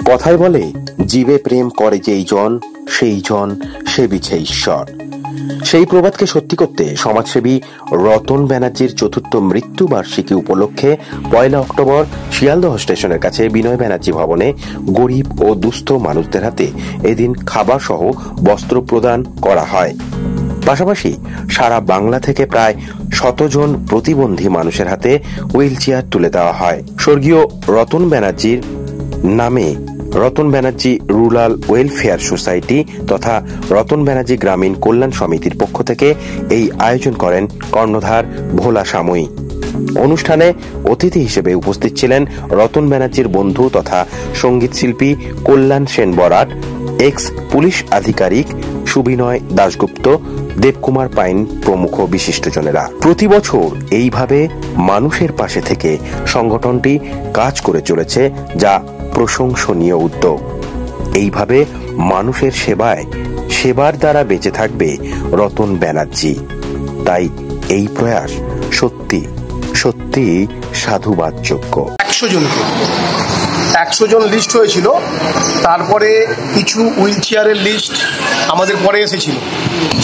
কথায় বলে, জীবে প্রেম করে যেই জন সেই জন সেবিছে ঈশ্বর। সেই প্রবাদকে সত্যি করতে সমাজসেবী রতন ব্যানার্জির চতুর্থ মৃত্যুবার্ষিকী উপলক্ষে 1 অক্টোবর শিয়ালদহ স্টেশনের কাছে বিনয় ব্যানার্জি ভবনে গরিব ও দুস্থ মানুষদের হাতে এদিন খাবার সহ বস্ত্র প্রদান করা হয়। পাশাপাশি সারা বাংলা থেকে প্রায় 100 জন প্রতিবন্ধী মানুষের হাতে হুইল চেয়ার তুলে দেওয়া হয়। স্বর্গীয় রতন ব্যানার্জির নামে Ratan Banerjee rural welfare society তথা রতন ব্যানার্জি গ্রামীণ কল্যাণ সমিতির পক্ষ থেকে এই আয়োজন করেন কর্ণধার ভোলা সাময়ী। অনুষ্ঠানে অতিথি হিসেবে উপস্থিত ছিলেন রতন ব্যানার্জির বন্ধু তথা সঙ্গীত শিল্পী কল্যাণ সেন বরাট, এক্স পুলিশ আধিকারিক সুবিনয় দাশগুপ্ত, দেবকুমার পাইন প্রমুখ বিশিষ্টজনেরা। প্রতি বছর এইভাবে মানুষের পাশে থেকে সংগঠনটি কাজ করে চলেছে, যা প্রশংসনীয় উদ্যোগ। এইভাবে মানুষের সেবার দ্বারা বেঁচে থাকবে রতন ব্যানার্জি। তাই এই প্রয়াস সত্যি সত্যি সাধুবাদযোগ্য। 100 জন লিস্ট হয়েছিল, তারপরে কিছু হুইল চেয়ারের লিস্ট আমাদের পরে এসেছিল,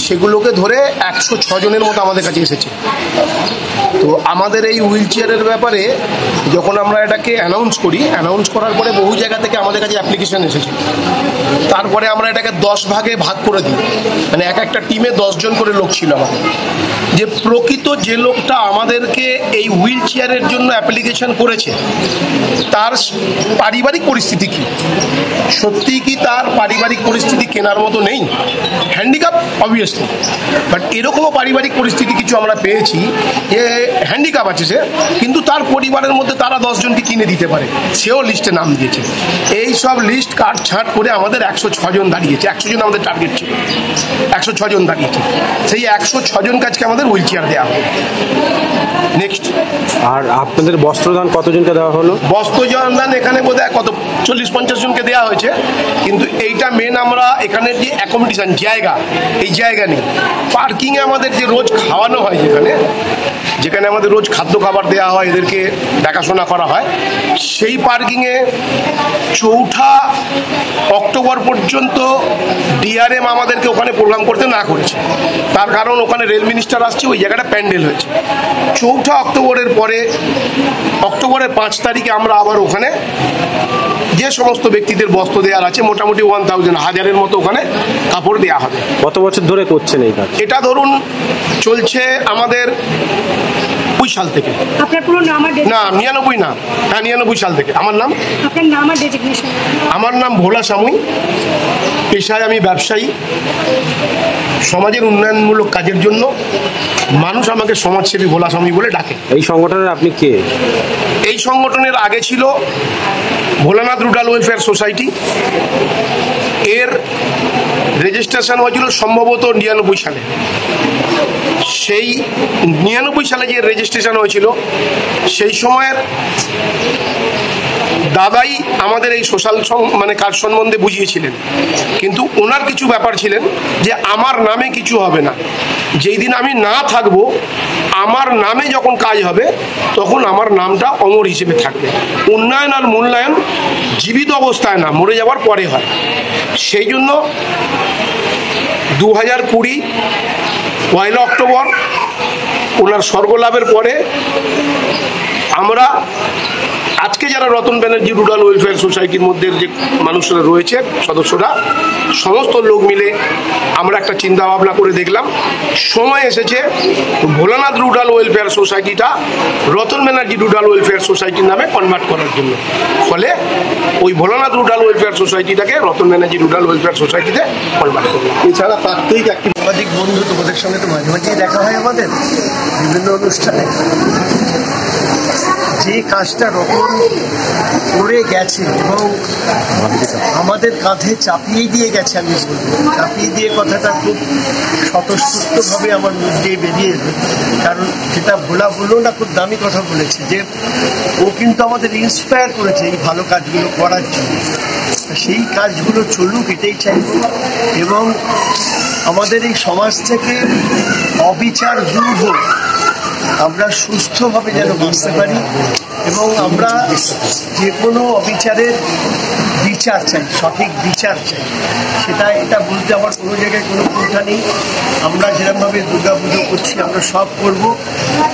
সেগুলোকে ধরে 106 জনের মতো আমাদের কাছে এসেছে। তো আমাদের এই হুইল চেয়ারের ব্যাপারে যখন আমরা এটাকে অ্যানাউন্স করার পরে বহু জায়গা থেকে আমাদের কাছে অ্যাপ্লিকেশন এসেছে। তারপরে আমরা এটাকে 10 ভাগে ভাগ করে দিই, মানে একটা টিমে 10 জন করে লোক ছিল আমাদের। যে প্রকৃত যে লোকটা আমাদেরকে এই হুইল চেয়ারের জন্য অ্যাপ্লিকেশন করেছে তার পারিবারিক পরিস্থিতি কি, সত্যি কি তার পারিবারিক পরিস্থিতি কেনার মতো নেই? হ্যান্ডিক্যাপ অবভিয়াসলি, বাট এরকমও পারিবারিক পরিস্থিতি কিছু আমরা পেয়েছি যে হ্যান্ডিক্যাপ আছে সে, কিন্তু তার পরিবারের মধ্যে তারা 10 জনকে কিনে দিতে পারে, সেও লিস্টে নাম দিয়েছে। এই সব লিস্ট কাটছাঁট করে আমাদের 106 জন দাঁড়িয়েছে। 100 জন আমাদের টার্গেট ছিল, 106 জন দাঁড়িয়েছে। সেই 106 জন কাজকে আমাদের হুইল চেয়ার দেওয়া হবে। নেক্সট, আর আপনাদের বস্ত্রদান কতজনকে দেওয়া হলো? বস্ত্রদান এখানে বোধহয় 40-50 জনকে দেওয়া হয়েছে, কিন্তু এইটা মেন আমরা এখানে যে অ্যাকোমোডেশন এই জায়গা নেই। পার্কিংয়ে আমাদের যে রোজ খাওয়ানো হয়, যেখানে আমাদের রোজ খাদ্য খাবার দেওয়া হয়, এদেরকে দেখাশোনা করা হয়, সেই পার্কিংয়ে 4 অক্টোবর পর্যন্ত ডিআরএম আমাদেরকে ওখানে প্রোগ্রাম করতে না করেছে। তার কারণ ওখানে রেল মিনিস্টার আসছে, ওই জায়গাটা প্যান্ডেল হয়েছে। 4 অক্টোবরের পরে অক্টোবরের 5 তারিখে আমরা আবার ওখানে যে সমস্ত ব্যক্তিদের বস্ত্র দেওয়ার আছে, মোটামুটি 1000 মতো ওখানে কাপড় দেওয়া হবে। কত বছর ধরে করছেন এই কাজ? এটা ধরুন চলছে আমাদের 99 সাল থেকে। আপনার পুরো নাম? না, 99 না, হ্যাঁ 99 সাল থেকে। আমার নাম? আপনার নাম আর ডেজিগনেশন? আমার নাম ভোলা সাময়ী, পেশায় আমি ব্যবসায়ী। সমাজের উন্নয়নমূলক কাজের জন্য মানুষ আমাকে সমাজসেবী ভোলা সাময়ী বলে ডাকে। এই সংগঠনের আপনি কে? এই সংগঠনের আগে ছিল ভোলানাথ রুরাল ওয়েলফেয়ার সোসাইটি। এর রেজিস্ট্রেশন হয়েছিল সম্ভবত 99 সালে। সেই 99 সালে যে রেজিস্ট্রেশন হয়েছিল, সেই সময়ের দাদাই আমাদের এই সোশ্যাল কাজ সম্বন্ধে বুঝিয়েছিলেন, কিন্তু ওনার কিছু ব্যাপার ছিলেন যে আমার নামে কিছু হবে না, যেই দিন আমি না থাকবো আমার নামে যখন কাজ হবে তখন আমার নামটা অমর হিসেবে থাকবে। উন্নয়ন আর মূল্যায়ন জীবিত অবস্থায় না, মরে যাওয়ার পরে হয়। সেই জন্য 2020 1 অক্টোবর ওনার স্বর্গলাভের পরে আমরা আজকে যারা রতন ব্যানার্জি রুরাল ওয়েলফেয়ার সোসাইটির মধ্যে যে মানুষরা রয়েছে, সদস্যরা, সমস্ত লোক মিলে আমরা একটা চিন্তা ভাবনা করে দেখলাম সময় এসেছে ভোলানাথ রুরাল ওয়েলফেয়ার সোসাইটিটা রতন ব্যানার্জি রুরাল ওয়েলফেয়ার সোসাইটির নামে কনভার্ট করার জন্য। ফলে ওই ভোলানাথ রুরাল ওয়েলফেয়ার সোসাইটিটাকে রতন ব্যানার্জি রুরাল ওয়েলফেয়ার সোসাইটিতে কনভার্ট করলাম। এছাড়া প্রাত্যহিক একটি সামাজিক বন্ধু, তোমাদের সঙ্গে তো মাঝে মাঝেই দেখা হয় আমাদের বিভিন্ন অনুষ্ঠানে। যে কাজটা রতন করে গেছে এবং আমাদের কাঁধে চাপিয়ে দিয়ে গেছে, আমি বলবো চাপিয়ে দিয়ে কথাটা খুব স্বতঃস্ফূর্তভাবে আমার মুখ দিয়ে বেরিয়ে এলো, কারণ যেটা বললো না, খুব দামি কথা বলেছে যে ও কিন্তু আমাদের ইন্সপায়ার করেছে এই ভালো কাজগুলো করার জন্য। সেই কাজগুলো চলুক, এটাই চাইব, এবং আমাদের এই সমাজ থেকে অবিচার দূর হোক, আমরা সুস্থভাবে যেন বাঁচতে পারি এবং আমরা যে কোনো অবিচারের বিচার চাই, সঠিক বিচার চাই। এটা বলতে আমার কোনো জায়গায় কোনো কথা নেই। আমরা যেরকমভাবে দুর্গাপুজো করছি আমরা সব করব,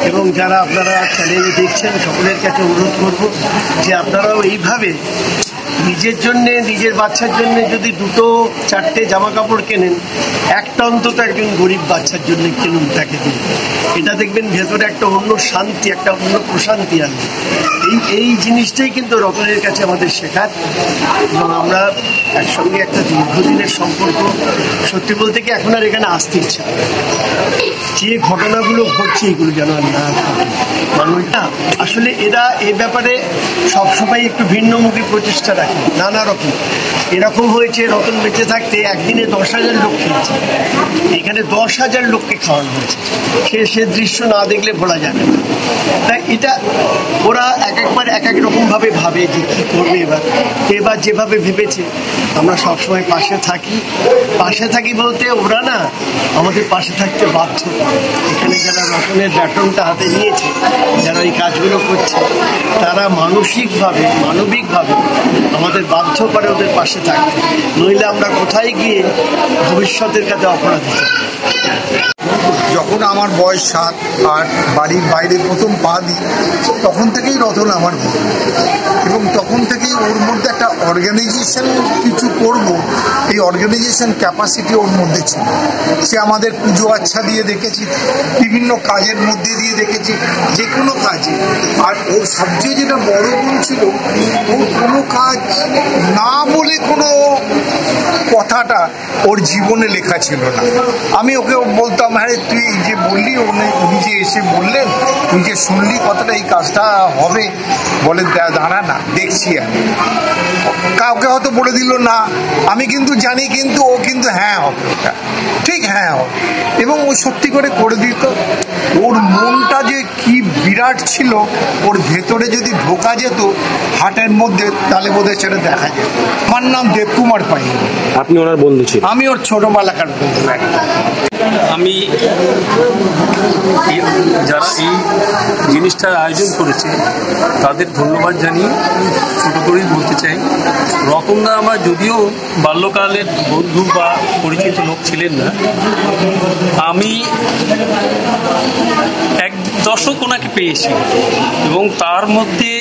এবং যারা আপনারা চ্যানেলে দেখছেন সকলের কাছে অনুরোধ করব যে আপনারাও এইভাবে নিজের জন্যে, নিজের বাচ্চার জন্যে যদি 2-4টে জামা কাপড় কেনেন, একটা অন্তত একজন গরিব বাচ্চার জন্য কিনুন, তাকে দিন। এটা দেখবেন ভেতরে একটা অন্য শান্তি, একটা অন্য প্রশান্তি আনবে। এই জিনিসটাই কিন্তু রতনের কাছে আমাদের শেখার, এবং আমরা একসঙ্গে একটা দীর্ঘদিনের সম্পর্ক। সত্যি বলতে কি এখন আর এখানে আসতে ইচ্ছা, যে ঘটনাগুলো ঘটছে এগুলো যেন আর না ঘটে। মানুষটা আসলে এরা এ ব্যাপারে সবসময় একটু ভিন্নমুখী প্রচেষ্টা রাখে, নানা রকম। এরকম হয়েছে রতন বেঁচে থাকতে একদিনে 10,000 লোক খেয়েছে, এখানে 10,000 লোককে খাওয়ানো হয়েছে। সে দৃশ্য না দেখলে ভোলা যাবে না। তাই এটা ওরা একবার এক এক রকমভাবে ভাবে যে কী করবে। এবার যেভাবে ভেবেছে আমরা সবসময় পাশে থাকি বলতে ওরা না আমাদের পাশে থাকতে বাধ্য। এখানে যারা রতনের ব্যাটনটা হাতে নিয়েছে, যারা এই কাজগুলো করছে, তারা মানবিকভাবে আমাদের বাধ্য করে ওদের পাশে থাকতে, নইলে আমরা কোথায় গিয়ে ভবিষ্যতের কাছে অপরাধী। যখন আমার বয়স 7-8, বাড়ির বাইরে প্রথম পা দিই, তখন থেকেই রতন আমার বন্ধু, এবং তখন থেকেই ওর মধ্যে একটা অর্গানাইজেশন কিছু করব, এই অর্গানাইজেশন ক্যাপাসিটি ওর মধ্যে ছিল। সে আমাদের পুজো আচ্ছা দিয়ে দেখেছি, বিভিন্ন কাজের মধ্যে দিয়ে দেখেছি, যে কোনো কাজে। আর ওর সবচেয়ে যেটা বড় গুণ ছিল, ওর কোনো কাজ না বলে কোনো কথাটা ওর জীবনে লেখা ছিল না। আমি ওকে বলতাম, হ্যাঁ তুই যে বললি, উনি যে এসে বললেন, তুই যে শুনলি কথাটা, এই কাজটা হবে, বলে দাঁড়া না দেখছি। আমি কাউকে হয়তো বলে দিল না, আমি কিন্তু জানি, কিন্তু ও কিন্তু হ্যাঁ হবে, ওটা ঠিক হ্যাঁ হবে, এবং ও সত্যি করে দিত। ওর মনটা যে কি বিরাট ছিল, ওর ভেতরে যদি ঢোকা যেত হাটের মধ্যে, তাহলে বোধহয় সেটা দেখা যেত। আমার নাম দেবকুমার পাই। আপনি ওনার বন্ধু ছিলেন? আমি ওর ছোটবেলাকার বন্ধু। আমি যারা এই জিনিসটার আয়োজন করেছে তাদের ধন্যবাদ জানিয়ে ছোট করেই বলতে চাই, রতনদা আমার যদিও বাল্যকালের বন্ধু বা পরিচিত লোক ছিলেন না, আমি এক দশক ওনাকে পেয়েছি, এবং তার মধ্যে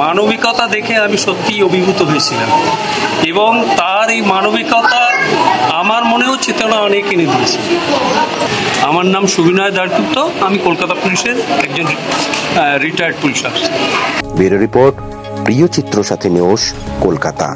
মানবিকতা দেখে আমি সত্যিই অভিভূত হয়েছিলাম, এবং তার এই মানবিকতা আমার মনেও চেতনা অনেক এনে দিয়েছে। আমার নাম সুবিনয় দাশগুপ্ত, আমি কলকাতা পুলিশের একজন retired police officer. Bureau report, প্রিয় চিত্র সাথী নিউজ, কলকাতা।